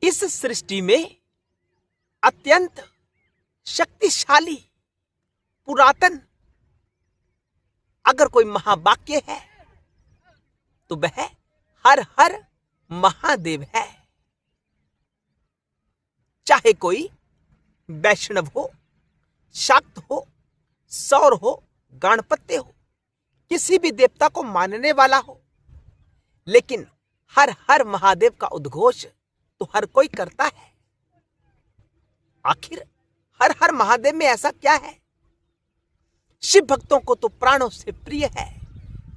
इस सृष्टि में अत्यंत शक्तिशाली पुरातन अगर कोई महावाक्य है तो वह हर हर महादेव है। चाहे कोई वैष्णव हो, शाक्त हो, सौर हो, गणपत्य हो, किसी भी देवता को मानने वाला हो, लेकिन हर हर महादेव का उद्घोष तो हर कोई करता है। आखिर हर हर महादेव में ऐसा क्या है? शिव भक्तों को तो प्राणों से प्रिय है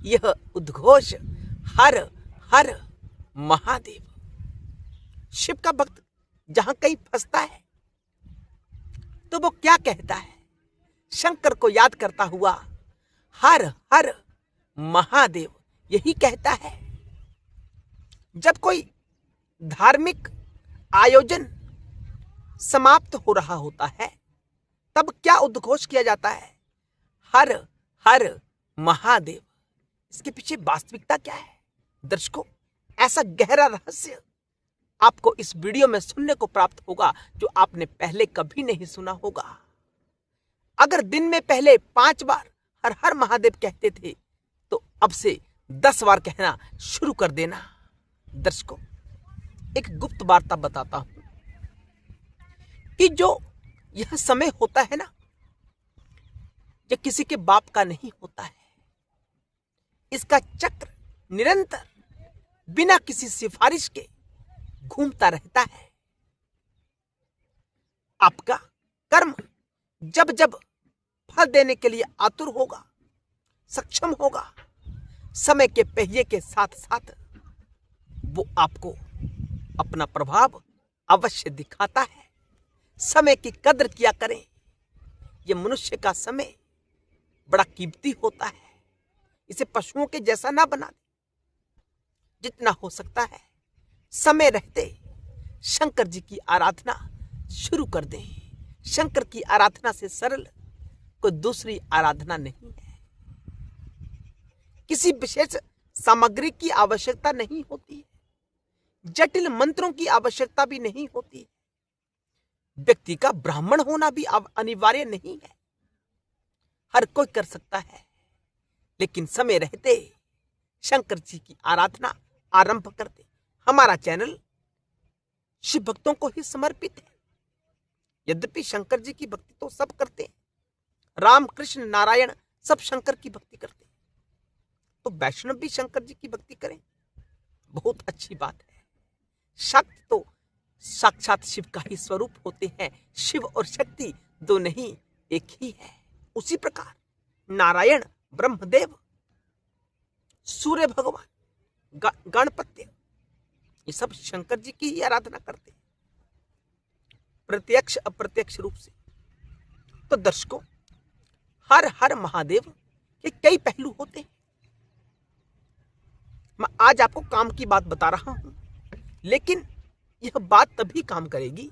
यह उद्घोष हर हर महादेव। शिव का भक्त जहां कहीं फंसता है तो वो क्या कहता है? शंकर को याद करता हुआ हर हर महादेव यही कहता है। जब कोई धार्मिक आयोजन समाप्त हो रहा होता है तब क्या उद्घोष किया जाता है? हर हर महादेव। इसके पीछे वास्तविकता क्या है? दर्शकों, ऐसा गहरा रहस्य आपको इस वीडियो में सुनने को प्राप्त होगा जो आपने पहले कभी नहीं सुना होगा। अगर दिन में पहले 5 बार हर हर महादेव कहते थे तो अब से 10 बार कहना शुरू कर देना। दर्शकों, एक गुप्त वार्ता बताता हूं कि जो यह समय होता है ना, यह किसी के बाप का नहीं होता है। इसका चक्र निरंतर बिना किसी सिफारिश के घूमता रहता है। आपका कर्म जब जब फल देने के लिए आतुर होगा, सक्षम होगा, समय के पहिए के साथ साथ वो आपको अपना प्रभाव अवश्य दिखाता है। समय की कद्र किया करें। यह मनुष्य का समय बड़ा कीमती होता है। इसे पशुओं के जैसा ना बना दे। जितना हो सकता है समय रहते शंकर जी की आराधना शुरू कर दें। शंकर की आराधना से सरल कोई दूसरी आराधना नहीं है। किसी विशेष सामग्री की आवश्यकता नहीं होती है। जटिल मंत्रों की आवश्यकता भी नहीं होती है। व्यक्ति का ब्राह्मण होना भी अब अनिवार्य नहीं है। हर कोई कर सकता है, लेकिन समय रहते शंकर जी की आराधना आरंभ कर दे। हमारा चैनल शिव भक्तों को ही समर्पित है। यद्यपि शंकर जी की भक्ति तो सब करते हैं, राम कृष्ण नारायण सब शंकर की भक्ति करते हैं, तो वैष्णव भी शंकर जी की भक्ति करें, बहुत अच्छी बात है। शक्ति तो साक्षात शिव का ही स्वरूप होते हैं। शिव और शक्ति दो नहीं, एक ही है। उसी प्रकार नारायण, ब्रह्मदेव, सूर्य भगवान, गणपत्य, ये सब शंकर जी की ही आराधना करते हैं, प्रत्यक्ष अप्रत्यक्ष रूप से। तो दर्शकों, हर हर महादेव के कई पहलू होते हैं। मैं आज आपको काम की बात बता रहा हूं, लेकिन यह बात तभी काम करेगी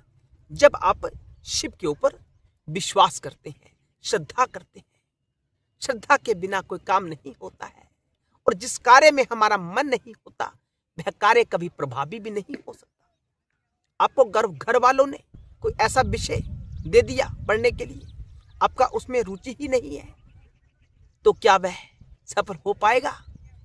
जब आप शिव के ऊपर विश्वास करते हैं, श्रद्धा करते हैं। श्रद्धा के बिना कोई काम नहीं होता है, और जिस कार्य में हमारा मन नहीं होता वह कार्य कभी प्रभावी भी नहीं हो सकता। आपको घर वालों ने कोई ऐसा विषय दे दिया पढ़ने के लिए, आपका उसमें रुचि ही नहीं है, तो क्या वह सफल हो पाएगा?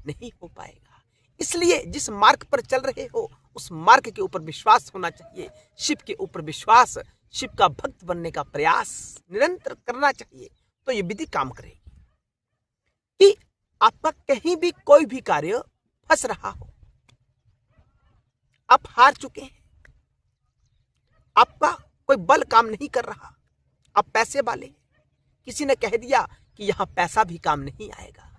नहीं हो पाएगा। इसलिए जिस मार्ग पर चल रहे हो उस मार्ग के ऊपर विश्वास होना चाहिए। शिव के ऊपर विश्वास, शिव का भक्त बनने का प्रयास निरंतर करना चाहिए, तो ये विधि काम करेगी। कि आपका कहीं भी कोई भी कार्य फंस रहा हो, आप हार चुके हैं, आपका कोई बल काम नहीं कर रहा, आप पैसे वाले, किसी ने कह दिया कि यहां पैसा भी काम नहीं आएगा,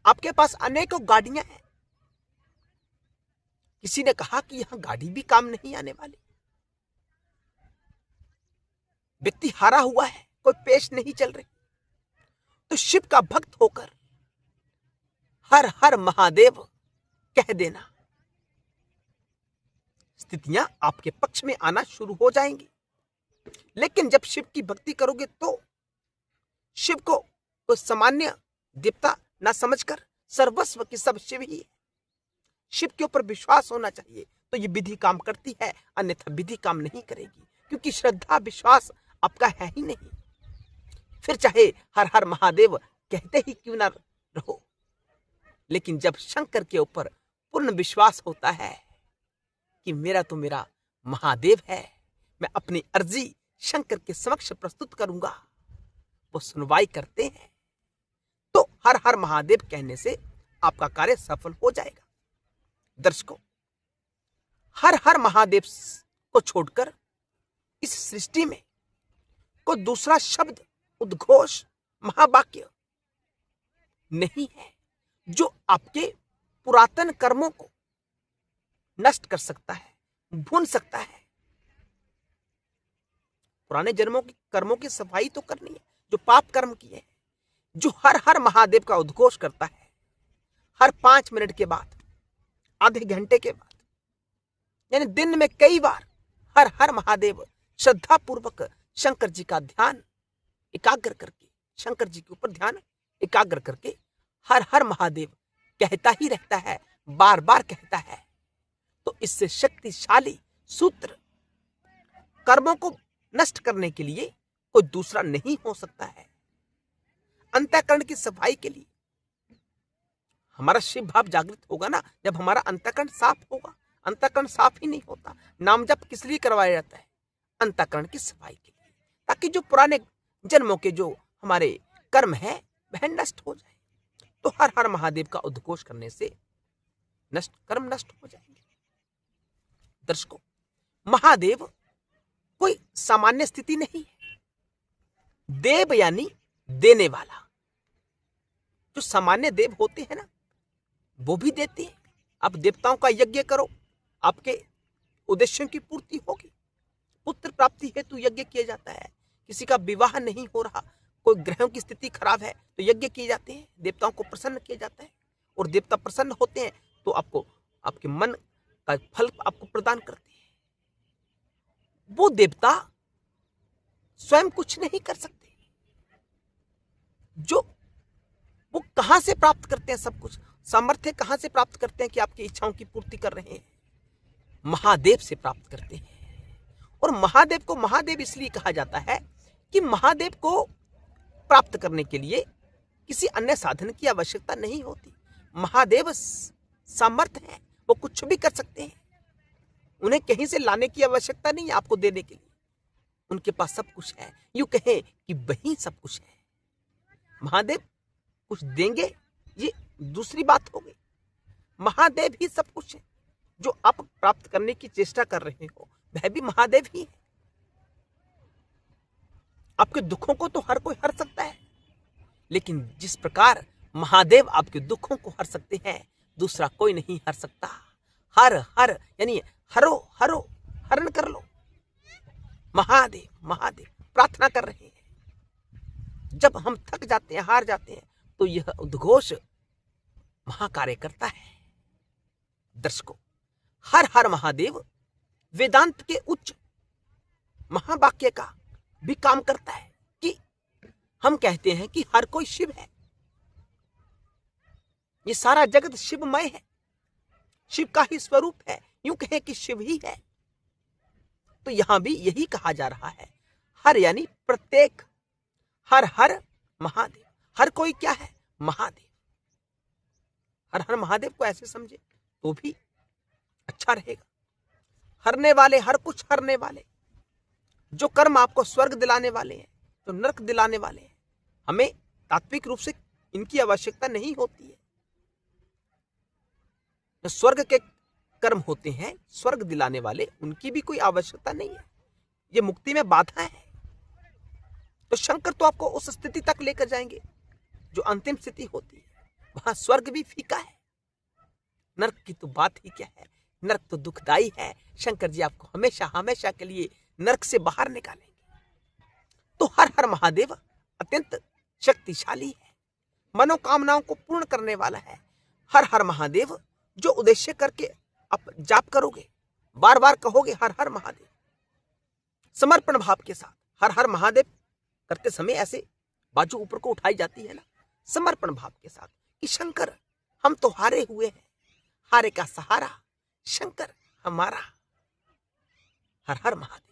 आपके पास अनेकों गाड़ियां हैं, किसी ने कहा कि यहां गाड़ी भी काम नहीं आने वाली, व्यक्ति हारा हुआ है, कोई पेश नहीं चल रही, तो शिव का भक्त होकर हर हर महादेव कह देना, स्थितियां आपके पक्ष में आना शुरू हो जाएंगी। लेकिन जब शिव की भक्ति करोगे तो शिव को कोई सामान्य देवता ना समझकर सर्वस्व की सब शिव ही है। शिव के ऊपर विश्वास होना चाहिए, तो ये विधि काम करती है, अन्यथा विधि काम नहीं करेगी, क्योंकि श्रद्धा विश्वास आपका है ही नहीं। फिर चाहे हर हर महादेव कहते ही क्यों ना रहो, लेकिन जब शंकर के ऊपर पूर्ण विश्वास होता है कि मेरा तो मेरा महादेव है, मैं अपनी अर्जी शंकर के समक्ष प्रस्तुत करूंगा, वो सुनवाई करते हैं, तो हर हर महादेव कहने से आपका कार्य सफल हो जाएगा। दर्शकों, हर हर महादेव को छोड़कर इस सृष्टि में कोई दूसरा शब्द, उद्घोष, महावाक्य नहीं है जो आपके पुरातन कर्मों को नष्ट कर सकता है, भून सकता है। पुराने जन्मों की कर्मों की सफाई तो करनी है, जो पाप कर्म किए हैं। जो हर हर महादेव का उद्घोष करता है, हर 5 मिनट के बाद, आधे घंटे के बाद, यानी दिन में कई बार हर हर महादेव श्रद्धा पूर्वक शंकर जी का ध्यान एकाग्र करके, शंकर जी के ऊपर ध्यान एकाग्र करके हर हर महादेव कहता ही रहता है, बार बार कहता है, तो इससे शक्तिशाली सूत्र कर्मों को नष्ट करने के लिए कोई दूसरा नहीं हो सकता है। अंतःकरण की सफाई के लिए हमारा शिव भाव जागृत होगा ना, जब हमारा अंतःकरण साफ होगा। अंतःकरण साफ ही नहीं होता, नाम जप किस लिए करवाया जाता है? अंतःकरण की सफाई के लिए, ताकि जो पुराने जन्मों के जो हमारे कर्म है वह नष्ट हो जाए। तो हर हर महादेव का उद्घोष करने से कर्म नष्ट हो जाएंगे। दर्शकों, महादेव कोई सामान्य स्थिति नहीं है। देव यानी देने वाला। जो सामान्य देव होते हैं ना, वो भी देते हैं। आप देवताओं का यज्ञ करो, आपके उद्देश्यों की पूर्ति होगी। पुत्र प्राप्ति हेतु यज्ञ किया जाता है। किसी का विवाह नहीं हो रहा, कोई ग्रहों की स्थिति खराब है, तो यज्ञ किए जाते हैं, देवताओं को प्रसन्न किया जाता है, और देवता प्रसन्न होते हैं तो आपको आपके मन का फल आपको प्रदान करते हैं। वो देवता स्वयं कुछ नहीं कर सकते। जो वो कहां से प्राप्त करते हैं सब कुछ? सामर्थ्य कहां से प्राप्त करते हैं कि आपकी इच्छाओं की पूर्ति कर रहे हैं? महादेव से प्राप्त करते हैं। और महादेव को महादेव इसलिए कहा जाता है कि महादेव को प्राप्त करने के लिए किसी अन्य साधन की आवश्यकता नहीं होती। महादेव सामर्थ्य है, वो कुछ भी कर सकते हैं। उन्हें कहीं से लाने की आवश्यकता नहीं है आपको देने के लिए। उनके पास सब कुछ है। यूं कहें कि वही सब कुछ है। महादेव कुछ देंगे ये दूसरी बात हो गई। महादेव ही सब कुछ है। जो आप प्राप्त करने की चेष्टा कर रहे हो वह भी महादेव ही है। आपके दुखों को तो हर कोई हर सकता है, लेकिन जिस प्रकार महादेव आपके दुखों को हर सकते हैं, दूसरा कोई नहीं हर सकता। हर हर यानी हरो हरो, हरण कर लो। महादेव महादेव प्रार्थना कर रहे हैं। जब हम थक जाते हैं, हार जाते हैं, तो यह उद्घोष महाकार्य करता है। दर्शकों, हर हर महादेव वेदांत के उच्च महावाक्य का भी काम करता है कि हम कहते हैं कि हर कोई शिव है। ये सारा जगत शिवमय है, शिव का ही स्वरूप है। यूं कहें कि शिव ही है। तो यहां भी यही कहा जा रहा है, हर यानी प्रत्येक, हर हर महादेव। हर कोई क्या है? महादेव। हर हर महादेव को ऐसे समझे तो भी अच्छा रहेगा। हरने वाले, हर कुछ हरने वाले, जो कर्म आपको स्वर्ग दिलाने वाले हैं, जो नरक दिलाने वाले हैं, हमें तात्विक रूप से इनकी आवश्यकता नहीं होती है। जो स्वर्ग के कर्म होते हैं, स्वर्ग दिलाने वाले, उनकी भी कोई आवश्यकता नहीं है। ये मुक्ति में बाधा है। तो शंकर तो आपको उस स्थिति तक लेकर जाएंगे जो अंतिम स्थिति होती है। वहां स्वर्ग भी फीका है, नरक की तो बात ही क्या है। नरक तो दुखदाई है। शंकर जी आपको हमेशा हमेशा के लिए नरक से बाहर निकालेंगे। तो हर हर महादेव अत्यंत शक्तिशाली है, मनोकामनाओं को पूर्ण करने वाला है। हर हर महादेव जो उद्देश्य करके आप जाप करोगे, बार बार कहोगे हर हर महादेव, समर्पण भाव के साथ हर हर महादेव करते समय ऐसे बाजू ऊपर को उठाई जाती है ना, समर्पण भाव के साथ कि शंकर हम तो हारे हुए हैं, हारे का सहारा शंकर हमारा। हर हर महादेव।